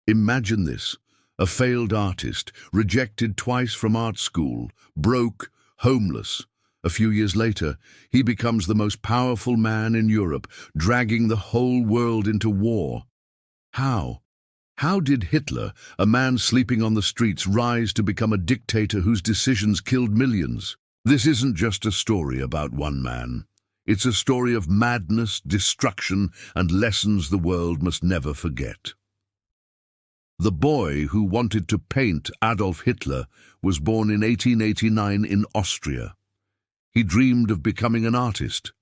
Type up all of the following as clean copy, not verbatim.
Imagine this, a failed artist, rejected twice from art school, broke, homeless. A few years later, he becomes the most powerful man in Europe, dragging the whole world into war. How? How did Hitler, a man sleeping on the streets, rise to become a dictator whose decisions killed millions? This isn't just a story about one man. It's a story of madness, destruction, and lessons the world must never forget. The boy who wanted to paint Adolf Hitler was born in 1889 in Austria. He dreamed of becoming an artist.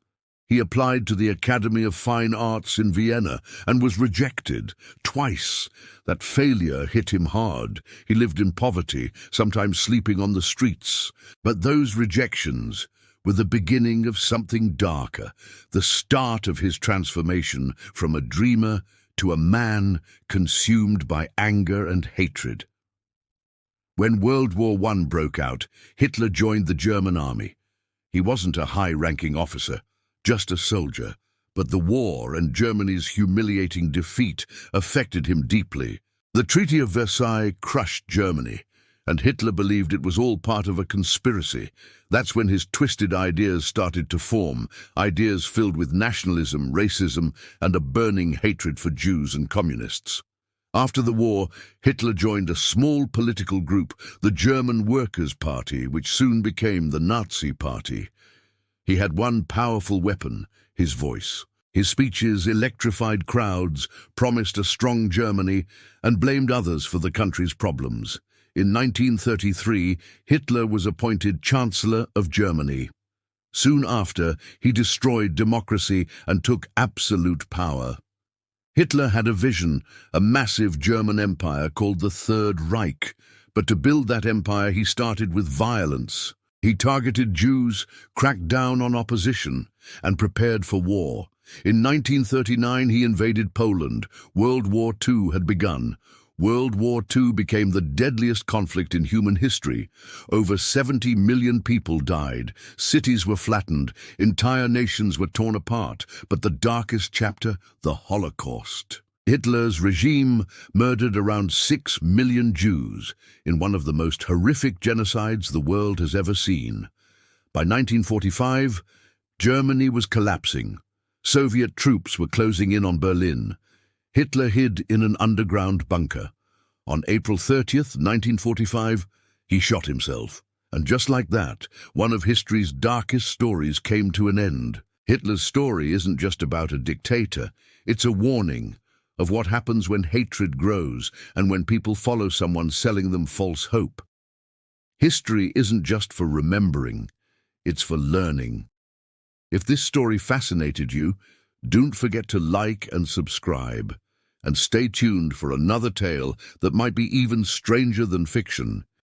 He applied to the Academy of Fine Arts in Vienna and was rejected twice. That failure hit him hard. He lived in poverty, sometimes sleeping on the streets. But those rejections were the beginning of something darker, the start of his transformation from a dreamer to a man consumed by anger and hatred. When World War I broke out, Hitler joined the German army. He wasn't a high-ranking officer, just a soldier, but the war and Germany's humiliating defeat affected him deeply. The Treaty of Versailles crushed Germany, and Hitler believed it was all part of a conspiracy. That's when his twisted ideas started to form, ideas filled with nationalism, racism, and a burning hatred for Jews and communists. After the war, Hitler joined a small political group, the German Workers' Party, which soon became the Nazi Party. He had one powerful weapon, his voice. His speeches electrified crowds, promised a strong Germany, and blamed others for the country's problems. In 1933, Hitler was appointed Chancellor of Germany. Soon after, he destroyed democracy and took absolute power. Hitler had a vision, a massive German empire called the Third Reich. But to build that empire, he started with violence. He targeted Jews, cracked down on opposition, and prepared for war. In 1939, he invaded Poland. World War II had begun. World War II became the deadliest conflict in human history. Over 70 million people died. Cities were flattened. Entire nations were torn apart. But the darkest chapter, the Holocaust. Hitler's regime murdered around 6 million Jews in one of the most horrific genocides the world has ever seen. By 1945, Germany was collapsing. Soviet troops were closing in on Berlin. Hitler hid in an underground bunker. On April 30th, 1945, he shot himself. And just like that, one of history's darkest stories came to an end. Hitler's story isn't just about a dictator. It's a warning of what happens when hatred grows and when people follow someone selling them false hope. History isn't just for remembering, it's for learning. If this story fascinated you, don't forget to like and subscribe. And stay tuned for another tale that might be even stranger than fiction.